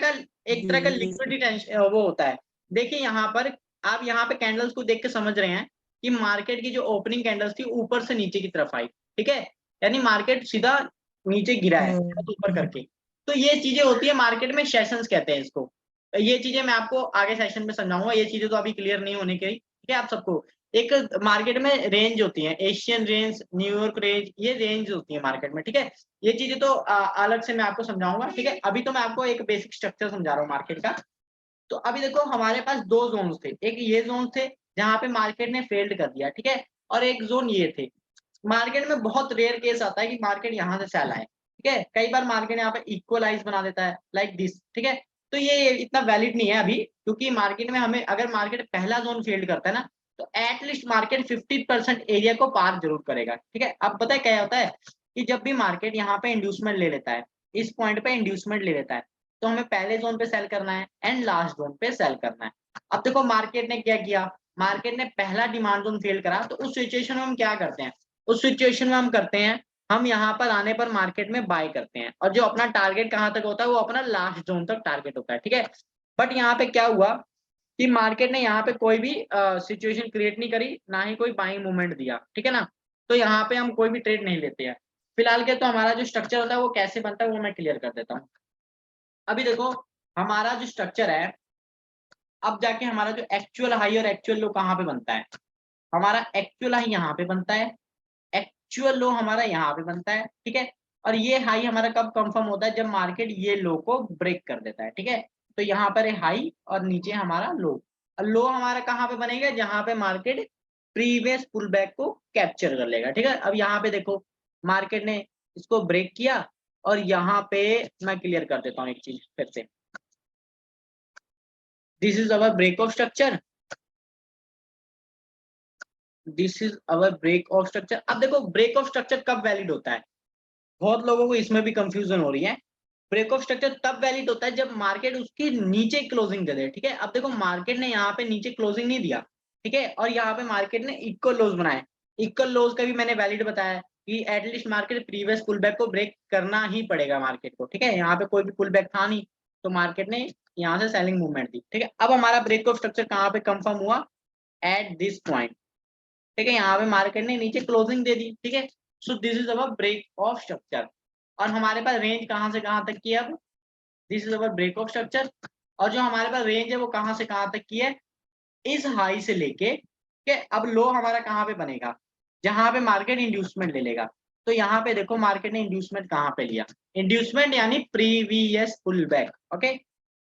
का लिक्विडिटी वो होता है। देखिए यहाँ पर आप यहाँ पे कैंडल्स को देख के समझ रहे हैं कि मार्केट की जो ओपनिंग कैंडल्स थी ऊपर से नीचे की तरफ आई, ठीक है, यानी मार्केट सीधा नीचे गिरा है ऊपर करके। तो ये चीजें होती है मार्केट में, सेशंस कहते हैं इसको। ये चीजें मैं आपको आगे सेशन में समझाऊंगा, ये चीजें तो अभी क्लियर नहीं होने की, ठीक है। आप सबको एक मार्केट में रेंज होती है, एशियन रेंज, न्यूयॉर्क रेंज, ये रेंज होती है मार्केट में, ठीक है। ये चीजें तो अलग से मैं आपको समझाऊंगा, ठीक है। अभी तो मैं आपको एक बेसिक स्ट्रक्चर समझा रहा हूँ मार्केट का। तो अभी देखो हमारे पास दो जोन थे, एक ये जोन थे जहां पे मार्केट ने फेल्ड कर दिया, ठीक है, और एक जोन ये थे। मार्केट में बहुत रेयर केस आता है कि मार्केट यहाँ से सेल आए, ठीक है। कई बार मार्केट यहाँ पे इक्वलाइज बना देता है लाइक दिस, ठीक है। तो ये इतना वैलिड नहीं है अभी, क्योंकि मार्केट में हमें अगर मार्केट पहला जोन फेल्ड करता है ना, तो एटलीस्ट मार्केट 50% एरिया को पार जरूर करेगा, ठीक है। अब पता है क्या होता है कि जब भी मार्केट यहाँ पे इंड्यूसमेंट ले लेता है, इस पॉइंट पे इंड्यूसमेंट ले लेता है, तो हमें पहले जोन पे सेल करना है एंड लास्ट जोन पे सेल करना है। अब देखो मार्केट ने क्या किया, मार्केट ने पहला डिमांड जोन फेल करा, तो उस सिचुएशन में हम क्या करते हैं, उस सिचुएशन में हम करते हैं, हम यहाँ पर आने पर मार्केट में बाय करते हैं, और जो अपना टारगेट कहाँ तक होता है वो अपना लास्ट जोन तक टारगेट होता है, ठीक है। बट यहाँ पे क्या हुआ कि मार्केट ने यहाँ पे कोई भी सिचुएशन क्रिएट नहीं करी, ना ही कोई बाइंग मूवमेंट दिया, ठीक है ना। तो यहाँ पे हम कोई भी ट्रेड नहीं लेते हैं फिलहाल के। तो हमारा जो स्ट्रक्चर होता है वो कैसे बनता है वो मैं क्लियर कर देता हूँ। अभी देखो हमारा जो स्ट्रक्चर है, अब जाके हमारा जो एक्चुअल हाई और एक्चुअल लो कहाँ पे बनता है, हमारा एक्चुअल हाई यहाँ पे बनता है, एक्चुअल लो हमारा यहाँ पे बनता है, ठीक है। और ये हाई हमारा कब कंफर्म होता है, जब मार्केट ये लो को ब्रेक कर देता है, ठीक है। तो यहाँ पर है हाई और नीचे हमारा लो, और लो हमारा कहाँ पे बनेगा, जहां पे मार्केट प्रीवियस पुल बैक को कैप्चर कर लेगा, ठीक है। अब यहाँ पे देखो मार्केट ने इसको ब्रेक किया, और यहाँ पे मैं क्लियर कर देता हूँ एक चीज फिर से, this is our break of structure, this is our break of structure. अब देखो ब्रेक ऑफ स्ट्रक्चर कब वैलिड होता है, बहुत लोगों को इसमें भी कंफ्यूजन हो रही है। ब्रेक ऑफ स्ट्रक्चर तब वैलिड होता है जब मार्केट उसकी नीचे क्लोजिंग दे दे, ठीक है। अब देखो मार्केट ने यहाँ पे नीचे क्लोजिंग नहीं दिया, ठीक है, और यहाँ पे मार्केट ने इक्वल लोज बनाए। इक्वल लोज का भी मैंने वैलिड बताया कि at least market previous pull back को ब्रेक करना ही पड़ेगा मार्केट को, ठीक है। यहाँ पे कोई भी पुल बैक था नहीं, तो मार्केट ने यहाँ से सेलिंग मूवमेंट दी, ठीक है। अब हमारा ब्रेक ऑफ स्ट्रक्चर कहाँ पे कंफर्म हुआ, एट दिस पॉइंट, ठीक है। यहाँ पे मार्केट ने नीचे क्लोजिंग दे दी, ठीक है। So this is our break of structure, और हमारे पास रेंज कहाँ से कहाँ तक की है, अब this is our break of structure, और जो हमारे पास रेंज है वो कहाँ से कहाँ तक की है, इस हाई से लेके के अब लो हमारा कहाँ पे बनेगा, जहां पे मार्केट इंड्यूसमेंट ले लेगा। तो यहाँ पे देखो मार्केट ने इंड्यूसमेंट कहाँ पे लिया, इंड्यूसमेंट यानी प्रीवियस पुल बैक, ओके।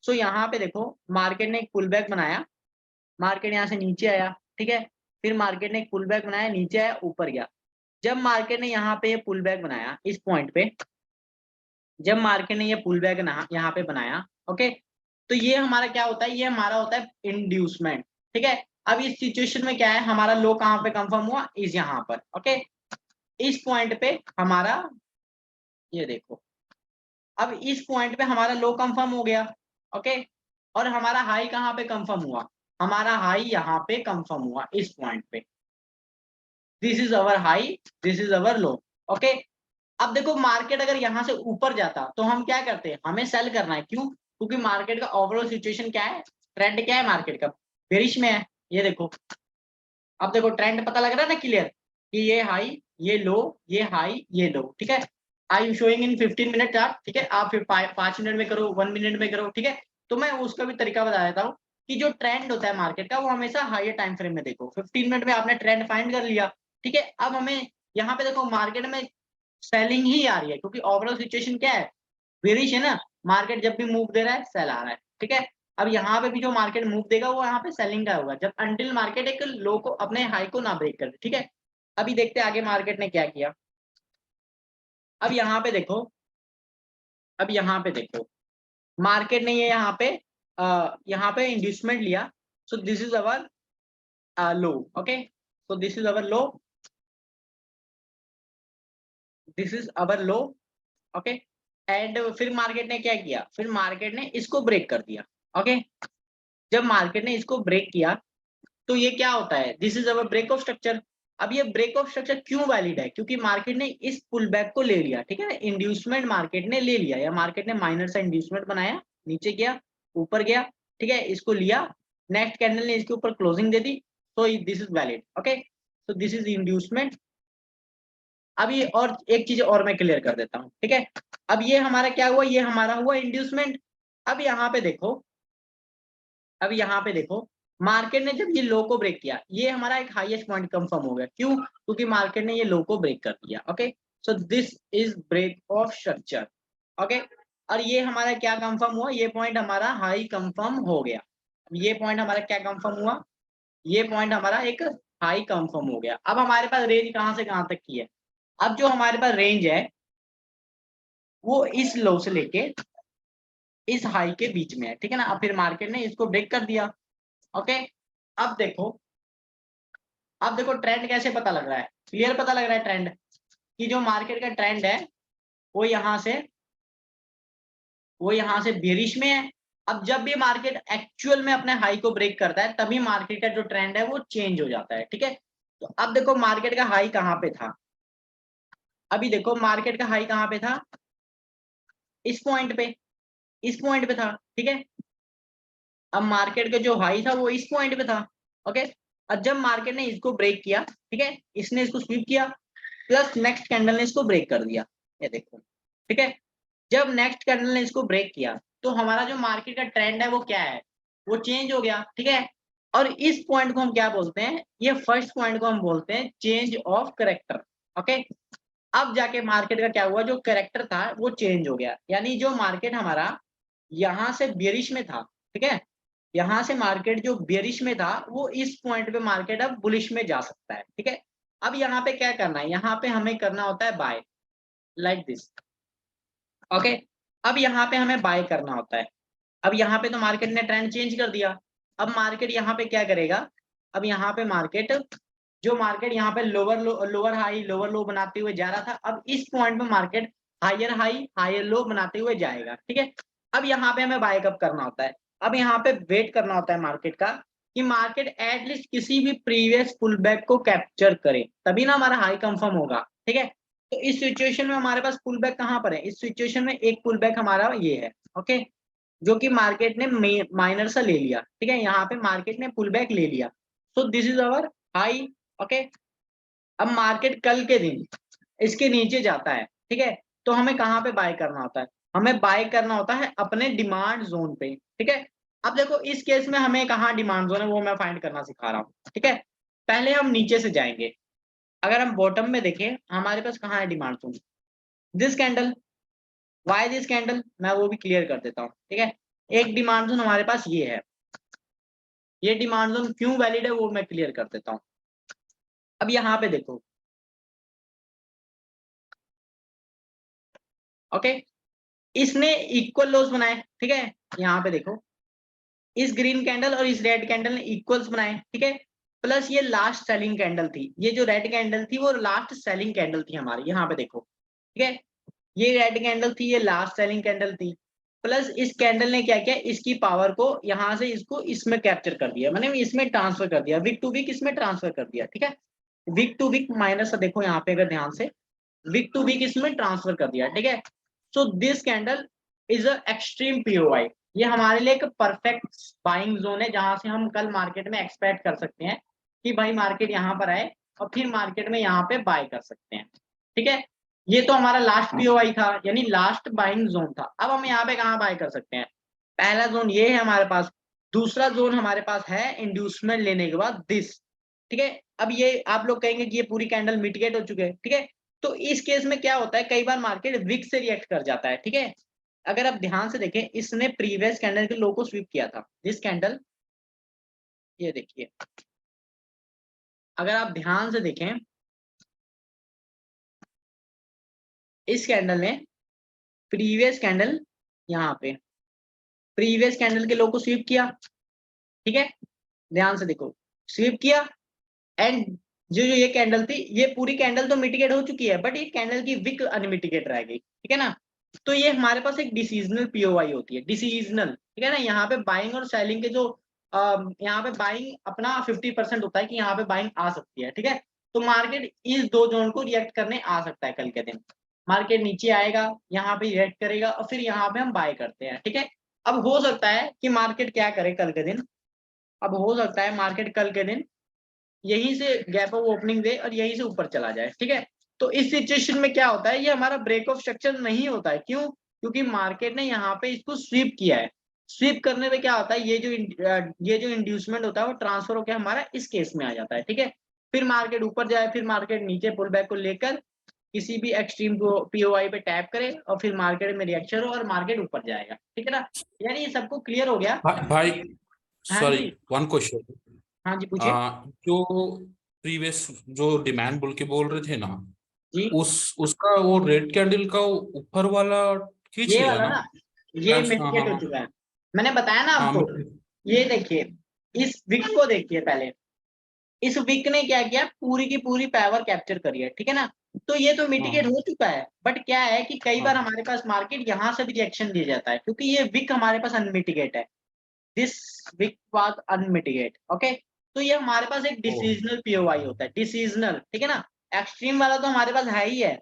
सो यहाँ पे देखो मार्केट ने एक पुल बैक बनाया, मार्केट यहाँ से नीचे आया, ठीक है, फिर मार्केट ने एक पुल बैक बनाया, नीचे आया, ऊपर गया। जब मार्केट ने यहाँ पे पुल बैक बनाया इस पॉइंट पे, जब मार्केट ने ये पुल बैक यहाँ पे बनाया, ओके, तो ये हमारा क्या होता है, ये हमारा होता है इंड्यूसमेंट, ठीक है। अब इस सिचुएशन में क्या है, हमारा लो कहाँ पे कंफर्म हुआ, इस यहाँ पर, ओके, इस पॉइंट पे हमारा, ये देखो, अब इस पॉइंट पे हमारा लो कंफर्म हो गया, ओके, और हमारा हाई कहाँ पे कंफर्म हुआ, हमारा हाई यहाँ पे कंफर्म हुआ इस पॉइंट पे। This is our high, this is our low, okay. अब देखो मार्केट अगर यहाँ से ऊपर जाता तो हम क्या करते हैं, हमें सेल करना है, क्यों, क्योंकि मार्केट का ओवरऑल सिचुएशन क्या है, ट्रेंड क्या है मार्केट का, बेरिश में है, ये देखो। अब देखो ट्रेंड पता लग रहा है ना क्लियर, कि ये हाई, ये लो, ये हाई, ये लो, ठीक है। I am showing in 15 minute chart, ठीक है, आप फिर 5 मिनट में करो, 1 मिनट में करो, ठीक है। तो मैं उसका भी तरीका बता देता हूँ कि जो ट्रेंड होता है मार्केट का वो हमेशा हायर टाइम फ्रेम में देखो। 15 मिनट में आपने ट्रेंड फाइंड कर लिया, ठीक है। अब हमें यहाँ पे देखो मार्केट में सेलिंग ही आ रही है, क्योंकि ओवरऑल सिचुएशन क्या है, बेरिश है ना, मार्केट जब भी मूव दे रहा है सेल आ रहा है, ठीक है। अब यहाँ पे भी जो मार्केट मूव देगा वो यहाँ पे सेलिंग का होगा, जब अंटिल मार्केट एक लो को, अपने हाई को ना ब्रेक कर दे, ठीक है। अभी देखते हैं आगे मार्केट ने क्या किया। अब यहाँ पे देखो, अब यहाँ पे देखो, मार्केट ने ये यहाँ पे इंड्यूसमेंट लिया, सो this is our low, okay, so this is our low, this is our low, okay. And फिर मार्केट ने क्या किया, फिर मार्केट ने इसको ब्रेक कर दिया, ओके। जब मार्केट ने इसको ब्रेक किया तो ये क्या होता है, this is our break of structure. अब ये ब्रेक ऑफ स्ट्रक्चर क्यों वैलिड है, क्योंकि मार्केट ने इस पुल बैक को ले लिया, ठीक है ना, इंड्यूसमेंट मार्केट ने ले लिया, या मार्केट ने माइनर सा इंड्यूसमेंट बनाया, नीचे गया, ऊपर गया, ठीक है, इसको लिया, नेक्स्ट कैंडल ने इसके ऊपर क्लोजिंग दे दी, तो दिस इज वैलिड, ओके। तो दिस इज इंड्यूसमेंट। अब ये और एक चीज और मैं क्लियर कर देता हूँ, ठीक है। अब ये हमारा क्या हुआ, ये हमारा हुआ इंड्यूसमेंट। अब यहाँ पे देखो, अब यहाँ पे देखो, मार्केट ने जब ये लो को ब्रेक किया, ये हमारा एक हाईएस्ट पॉइंट कंफर्म हो गया, क्यों, क्योंकि मार्केट ने ये लो को ब्रेक कर दिया, okay. So this is break of structure, okay. और ये हमारा क्या कंफर्म हुआ, ये पॉइंट हमारा हाई कंफर्म हो गया। ये पॉइंट हमारा क्या कंफर्म हुआ, ये पॉइंट हमारा एक हाई कंफर्म हो गया। अब हमारे पास रेंज कहाँ से कहाँ तक की है, अब जो हमारे पास रेंज है वो इस लो से लेके इस हाई के बीच में है, ठीक है ना। अब फिर मार्केट ने इसको ब्रेक कर दिया, ओके। अब देखो, अब देखो ट्रेंड कैसे पता लग रहा है, क्लियर पता लग रहा है ट्रेंड, कि जो मार्केट का ट्रेंड है वो यहाँ से बेरिश में है। अब जब भी मार्केट एक्चुअल में अपने हाई को ब्रेक करता है तभी मार्केट का जो ट्रेंड है वो चेंज हो जाता है, ठीक है। तो अब देखो मार्केट का हाई कहाँ पे था, अभी देखो मार्केट का हाई कहाँ पे था, इस पॉइंट पे, इस पॉइंट पे था, ठीक है। अब मार्केट का जो हाई था वो इस पॉइंट पे था, ओके। अब जब मार्केट ने इसको ब्रेक किया, ठीक है, इसने इसको स्वीप किया, प्लस नेक्स्ट कैंडल ने इसको ब्रेक कर दिया, ये देखो, ठीक है। जब नेक्स्ट कैंडल ने इसको ब्रेक किया तो हमारा जो मार्केट का ट्रेंड है वो क्या है, वो चेंज हो गया, ठीक है। और इस पॉइंट को हम क्या बोलते हैं, ये फर्स्ट पॉइंट को हम बोलते हैं चेंज ऑफ करेक्टर, ओके। अब जाके मार्केट का क्या हुआ, जो करेक्टर था वो चेंज हो गया, यानी जो मार्केट हमारा यहाँ से बेरिश में था, ठीक है, यहाँ से मार्केट जो बेरिश में था वो इस पॉइंट पे मार्केट अब बुलिश में जा सकता है, ठीक है। अब यहाँ पे क्या करना है, यहाँ पे हमें करना होता है बाय, लाइक दिस, ओके। अब यहाँ पे हमें बाय करना होता है। अब यहाँ पे तो मार्केट ने ट्रेंड चेंज कर दिया, अब मार्केट यहाँ पे क्या करेगा, अब यहाँ पे मार्केट, जो मार्केट यहाँ पे लोअर हाई लोअर लो बनाते हुए जा रहा था, अब इस पॉइंट पे market higher high higher low बनाते हुए जाएगा, ठीक है। अब यहाँ पे हमें बाय कब करना होता है, अब यहाँ पे वेट करना होता है मार्केट का, कि मार्केट एटलीस्ट किसी भी प्रीवियस पुल बैक को कैप्चर करे, तभी ना हमारा हाई कंफर्म होगा, ठीक है। तो इस सिचुएशन में हमारे पास पुल बैक कहाँ पर है, इस सिचुएशन में एक पुल बैक हमारा ये है, ओके, जो कि मार्केट ने माइनर सा ले लिया, ठीक है, यहाँ पे मार्केट ने पुल बैक ले लिया, सो this is our high, okay. अब मार्केट कल के दिन इसके नीचे जाता है, ठीक है, तो हमें कहाँ पे बाय करना होता है, हमें बाय करना होता है अपने डिमांड जोन पे, ठीक है। अब देखो इस केस में हमें कहाँ डिमांड जोन है वो मैं फाइंड करना सिखा रहा हूँ, ठीक है। पहले हम नीचे से जाएंगे, अगर हम बॉटम में देखें हमारे पास कहाँ है demand zone, this candle, why this candle, मैं वो भी क्लियर कर देता हूँ, ठीक है। एक डिमांड जोन हमारे पास ये है, ये डिमांड जोन क्यों वैलिड है वो मैं क्लियर कर देता हूँ। अब यहाँ पे देखो, ओके, इसने इक्वल लोज बनाए, ठीक है, यहाँ पे देखो इस ग्रीन कैंडल और इस रेड कैंडल ने इक्वल्स बनाए, ठीक है, प्लस ये लास्ट सेलिंग कैंडल थी, ये जो रेड कैंडल थी वो लास्ट सेलिंग कैंडल थी हमारी, यहाँ पे देखो, ठीक है, ये रेड कैंडल थी, ये लास्ट सेलिंग कैंडल थी, प्लस इस कैंडल ने क्या किया, इसकी पावर को यहाँ से इसको इसमें कैप्चर कर दिया, मैंने इसमें ट्रांसफर कर दिया, वीक टू वीक इसमें ट्रांसफर कर दिया, ठीक है, वीक टू वीक माइनस, देखो यहाँ पे अगर ध्यान से वीक टू वीक इसमें ट्रांसफर कर दिया, ठीक है। So this candle is a extreme POY, ये हमारे लिए एक परफेक्ट बाइंग जोन है जहां से हम कल मार्केट में एक्सपेक्ट कर सकते हैं कि भाई मार्केट यहाँ पर आए और फिर मार्केट में यहाँ पे बाय कर सकते हैं, ठीक है। ये तो हमारा लास्ट पीओवाई था, यानी लास्ट बाइंग जोन था। अब हम यहाँ पे कहाँ बाय कर सकते हैं, पहला जोन ये है हमारे पास, दूसरा जोन हमारे पास है इंड्यूसमेंट लेने के बाद दिस, ठीक है। अब ये आप लोग कहेंगे कि ये पूरी कैंडल मिटिगेट हो चुके हैं, ठीक है, तो इस केस में क्या होता है, कई बार मार्केट विक से रिएक्ट कर जाता है, ठीक है। अगर आप ध्यान से देखें, इसने प्रीवियस कैंडल के लो को स्वीप किया था, दिस कैंडल, ये देखिए, अगर आप ध्यान से देखें इस कैंडल ने प्रीवियस कैंडल, यहाँ पे प्रीवियस कैंडल के लो को स्वीप किया, ठीक है, ध्यान से देखो, स्वीप किया, एंड जो ये कैंडल थी, ये पूरी कैंडल तो मिटिगेट हो चुकी है, बट ये कैंडल की विक अनमिटिगेट रह गई, ठीक है ना। तो ये हमारे पास एक डिसीजनल पीओवाई होती है, डिसीजनल, ठीक है ना। यहाँ पे बाइंग और सेलिंग के जो यहाँ पे बाइंग अपना 50% होता है कि यहाँ पे बाइंग आ सकती है, ठीक है। तो मार्केट इस दो जोन को रिएक्ट करने आ सकता है, कल के दिन मार्केट नीचे आएगा, यहाँ पे रिएक्ट करेगा और फिर यहाँ पे हम बाय करते हैं, ठीक है। अब हो सकता है कि मार्केट क्या करे कल के दिन, अब हो सकता है मार्केट कल के दिन यहीं से गैप ऑफ ओपनिंग दे और यहीं से ऊपर चला जाए, ठीक है। तो इस सिचुएशन में क्या होता है, ये हमारा ब्रेक ऑफ स्ट्रक्चर नहीं होता है, क्यों, क्योंकि मार्केट ने यहाँ पे इसको स्वीप किया है। स्वीप करने में क्या होता है, ये जो इंड्यूसमेंट होता है वो ट्रांसफर होकर हमारा इस केस में आ जाता है, ठीक है। फिर मार्केट ऊपर जाए, फिर मार्केट नीचे पुल बैक को लेकर किसी भी एक्सट्रीम को पीओआई पे टैप करे और फिर मार्केट में रिएक्शन हो और मार्केट ऊपर जाएगा, ठीक है ना। यानी ये सबको क्लियर हो गया। भाई हाँ सॉरी, जी, वन क्वेश्चन। हाँ जी पूछिए जो प्रीवियस जो डिमांड बोल के बोल रहे थे ना, जी। उसका वो रेड कैंडल का ऊपर वाला खींच ये लिया वाला ना? ना, ये हाँ मिटिगेट हाँ हो हाँ चुका है, मैंने बताया ना हाँ आपको। ये देखिए, इस विक को देखिए पहले, इस विक ने क्या किया, पूरी की पूरी पावर कैप्चर करी है, ठीक है ना। तो ये तो मिटिगेट हाँ हो चुका है, बट क्या है कि कई बार हाँ हमारे पास मार्केट यहाँ से भी रिएक्शन दिया जाता है, क्योंकि ये विक हमारे पास अनमिटिगेट है, this wick was unmitigate, okay. तो ये हमारे पास एक ओ डिसीजनल पीओवाई होता है, डिसीजनल, ठीक है ना। एक्सट्रीम वाला तो हमारे पास है ही है,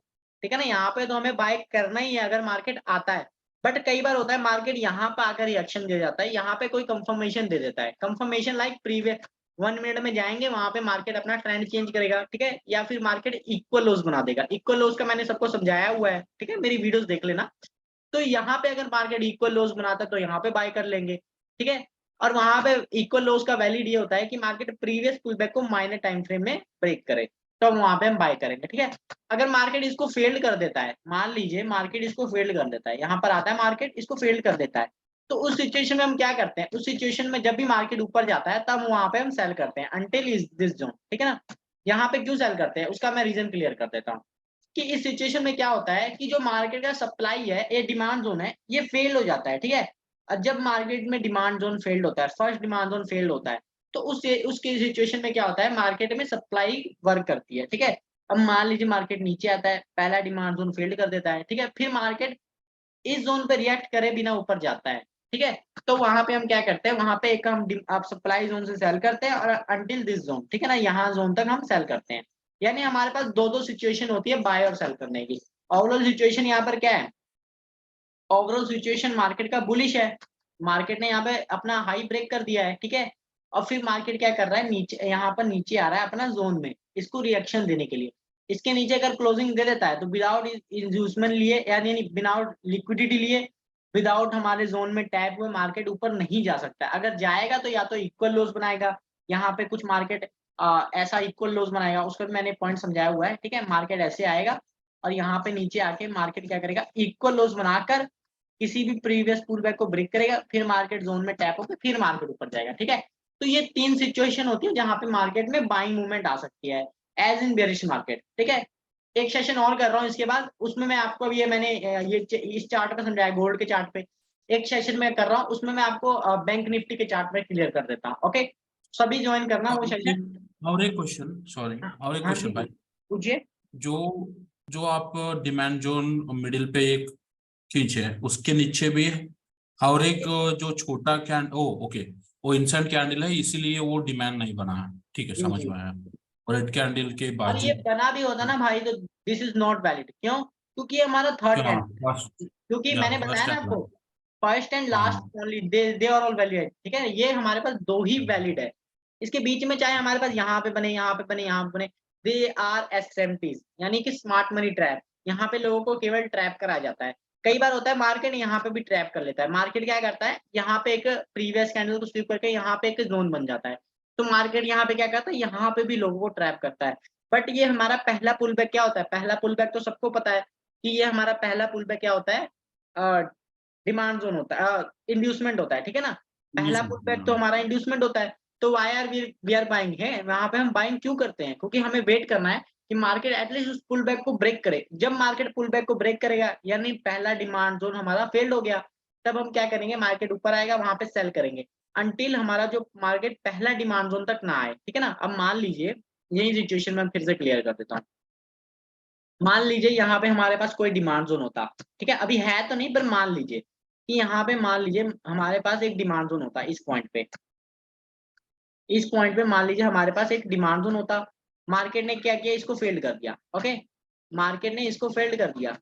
ठीक है ना, यहाँ पे तो हमें बाय करना ही है अगर मार्केट आता है। बट कई बार होता है मार्केट यहाँ पे आकर रिएक्शन दे जाता है, यहाँ पे कोई कंफर्मेशन दे देता है, कंफर्मेशन लाइक प्रीवियस 1 मिनट में जाएंगे वहां पे मार्केट अपना ट्रेंड चेंज करेगा, ठीक है, या फिर मार्केट इक्वल लोज बना देगा। इक्वल लोज का मैंने सबको समझाया हुआ है, ठीक है, मेरी वीडियोस देख लेना। तो यहाँ पे अगर मार्केट इक्वल लोज बनाता है तो यहाँ पे बाय कर लेंगे, ठीक है। और वहां पे इक्वल लोज का वैलिड ये होता है कि मार्केट प्रीवियस पुलबैक को माइनर टाइम फ्रेम में ब्रेक करे, तो वहां पे हम बाय करेंगे, ठीक है। अगर मार्केट इसको फेल्ड कर देता है, मान लीजिए मार्केट इसको फेल्ड कर देता है, यहाँ पर आता है मार्केट इसको फेल्ड कर देता है, तो उस सिचुएशन में हम क्या करते हैं, उस सिचुएशन में जब भी मार्केट ऊपर जाता है तब वहां पे हम सेल करते हैं अंटिल इज दिस जोन, ठीक है ना। यहाँ पे क्यों सेल करते हैं उसका मैं रीजन क्लियर कर देता हूँ कि इस सिचुएशन में क्या होता है कि जो मार्केट का सप्लाई है, ये डिमांड जोन है, ये फेल हो जाता है, ठीक है। और जब मार्केट में डिमांड जोन फेल्ड होता है, फर्स्ट डिमांड जोन फेल्ड होता है, तो उसके सिचुएशन में क्या होता है, मार्केट में सप्लाई वर्क करती है, ठीक है। अब मान लीजिए मार्केट नीचे आता है, पहला डिमांड जोन फेल्ड कर देता है, ठीक है, फिर मार्केट इस जोन पे रिएक्ट करे बिना ऊपर जाता है, ठीक है। तो वहां पे हम क्या करते हैं, वहां पे एक हम आप सप्लाई जोन से सेल करते हैं और अंटिल दिस जोन, ठीक है ना, यहाँ जोन तक हम सेल करते हैं। यानी हमारे पास दो दो सिचुएशन होती है बाय और सेल करने की। ओवरऑल सिचुएशन यहाँ पर क्या है, ओवरऑल सिचुएशन मार्केट का बुलिश है, मार्केट ने यहाँ पे अपना हाई ब्रेक कर दिया है, ठीक है। और फिर मार्केट क्या कर रहा है, नीचे यहाँ पर नीचे आ रहा है अपना जोन में, इसको रिएक्शन देने के लिए। इसके नीचे अगर क्लोजिंग दे देता है तो विदाउट इंड्यूसमेंट लिए, यानी विदाउट लिक्विडिटी लिए, विदाउट हमारे जोन में टैप हुए मार्केट ऊपर नहीं जा सकता। अगर जाएगा तो या तो इक्वल लोज बनाएगा, यहाँ पे कुछ मार्केट ऐसा इक्वल लोज बनाएगा, उसका मैंने पॉइंट समझाया हुआ है, ठीक है। मार्केट ऐसे आएगा और यहाँ पे नीचे आके मार्केट क्या करेगा, इक्वल लोज बनाकर किसी भी प्रीवियस पुल बैक को ब्रेक करेगा, फिर मार्केट जोन में टैप होकर फिर मार्केट ऊपर जाएगा, ठीक है। तो ये 3 सिचुएशन होती है जहां पे मार्केट में बाइंग मूवमेंट आ सकती है एज इन बेरिश मार्केट, ठीक है। एक सेशन और कर रहा हूँ इसके बाद, उसमें मैं आपको अभी ये मैंने इस चार्ट पे समझाया, गोल्ड के चार्ट पे एक सेशन में कर रहा हूँ, उसमें मैं आपको बैंक निफ्टी के चार्ट पे क्लियर कर देता हूँ। ओके, सभी ज्वाइन करना वो सेशन। और एक क्वेश्चन, सॉरी, और एक हाँ जी क्वेश्चन भाई, पूछिए। जो जो आप डिमांड जोन मिडिल पे एक खींचे है, उसके नीचे भी और एक जो छोटा कैंड, ओ ओके, वो इंसेंट कैंडल है, इसीलिए वो डिमांड नहीं बना है, ठीक है, जी समझ जी। में आया। और रेड कैंडल के और बाजू ये बना भी होता ना भाई तो दिस इज नॉट वैलिड, क्यों? क्योंकि ये हमारा थर्ड क्या, कैंडल, फर्स्ट, क्योंकि या मैंने बताया फर्स्ट ना कैंडल, आपको फर्स्ट एंड लास्ट हाँ only they are all valid, ठीक है। ये हमारे पास दो ही वैलिड है, इसके बीच में चाहे हमारे पास यहाँ पे बने, यहाँ पे बने, यहाँ पे बने, दे आर एसएमटीज, यानी कि स्मार्ट मनी ट्रैप। यहाँ पे लोगों को केवल ट्रैप करा जाता है। कई बार होता है मार्केट यहाँ पे भी ट्रैप कर लेता है। मार्केट क्या करता है, यहाँ पे एक प्रीवियस कैंडल को स्वीप करके यहाँ पे एक जोन बन जाता है, तो मार्केट यहाँ पे क्या करता है, यहाँ पे भी लोगों को ट्रैप करता है। बट ये हमारा पहला पुल बैक क्या होता है, पहला पुल बैक तो सबको पता है कि ये हमारा पहला पुल बैक क्या होता है, डिमांड जोन होता है, इंड्यूसमेंट होता है, ठीक है ना। पहला पुल बैक तो हमारा इंड्यूसमेंट होता है, तो why are we are buying है, वहां पे हम बाइंग क्यों करते हैं, क्योंकि हमें वेट करना है कि मार्केट एटलीस्ट उस पुल बैक को ब्रेक करे। जब मार्केट पुल बैक को ब्रेक करेगा, यानी पहला डिमांड जोन हमारा फेल्ड हो गया, तब हम क्या करेंगे, मार्केट ऊपर आएगा, वहां पे सेल करेंगे अनटिल हमारा जो मार्केट पहला डिमांड जोन तक ना आए, ठीक है ना। अब मान लीजिए यही सिचुएशन में फिर से क्लियर कर देता हूँ। मान लीजिए यहाँ पे हमारे पास कोई डिमांड जोन होता, ठीक है, अभी है तो नहीं, पर मान लीजिए कि यहाँ पे मान लीजिए हमारे पास एक डिमांड जोन होता इस पॉइंट पे, इस पॉइंट पे मान लीजिए हमारे पास एक डिमांड जोन होता। मार्केट ने क्या किया, इसको फेल्ड कर दिया। ओके, मार्केट ने इसको फेल्ड कर दिया,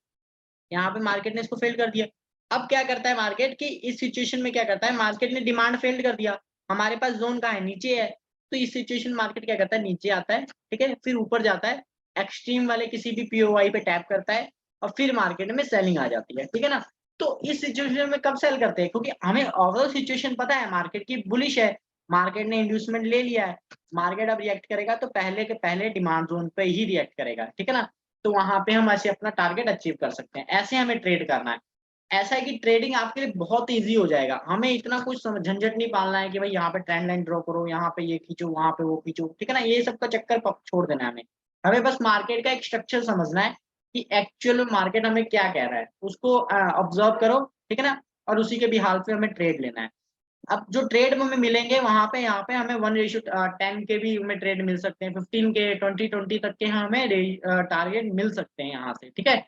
यहाँ पे मार्केट ने इसको फेल्ड कर दिया। अब क्या करता है मार्केट की इस सिचुएशन में, क्या करता है मार्केट ने डिमांड फेल्ड कर दिया, हमारे पास जोन कहाँ है, नीचे है, तो इस सिचुएशन मार्केट क्या करता है, नीचे आता है, ठीक है, फिर ऊपर जाता है, एक्सट्रीम वाले किसी भी पीओवाई पे टैप करता है, और फिर मार्केट में सेलिंग आ जाती है, ठीक है ना। तो इस सिचुएशन में कब सेल करते हैं, क्योंकि हमें ओवरऑल सिचुएशन पता है मार्केट की बुलिश है, मार्केट ने इंड्यूसमेंट ले लिया है, मार्केट अब रिएक्ट करेगा तो पहले के पहले डिमांड जोन पे ही रिएक्ट करेगा, ठीक है ना। तो वहां पे हम ऐसे अपना टारगेट अचीव कर सकते हैं, ऐसे हमें ट्रेड करना है। ऐसा है कि ट्रेडिंग आपके लिए बहुत इजी हो जाएगा, हमें इतना कुछ झंझट नहीं पालना है कि भाई यहाँ पे ट्रेंड लाइन ड्रॉ करो, यहाँ पे ये खींचो, वहां पे वो खींचो, ठीक है ना। ये सब का चक्कर छोड़ देना है हमें। हमें बस मार्केट का एक स्ट्रक्चर समझना है कि एक्चुअल में मार्केट हमें क्या कह रहा है, उसको ऑब्जर्व करो, ठीक है ना, और उसी के बिहाल पे हमें ट्रेड लेना है। अब जो ट्रेड में हमें मिलेंगे वहां पे, यहाँ पे हमें 1:10 के भी हमें ट्रेड मिल सकते हैं, 15 के, 20 तक के हमें टारगेट मिल सकते हैं यहाँ से, ठीक है।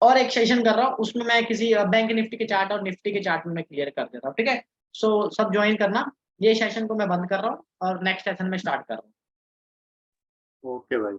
और एक सेशन कर रहा हूँ, उसमें मैं किसी बैंक निफ्टी के चार्ट और निफ्टी के चार्ट में मैं क्लियर कर देता हूँ, ठीक है। सो सब ज्वाइन करना। ये सेशन को मैं बंद कर रहा हूँ और नेक्स्ट सेशन में स्टार्ट कर रहा हूँ। ओके भाई।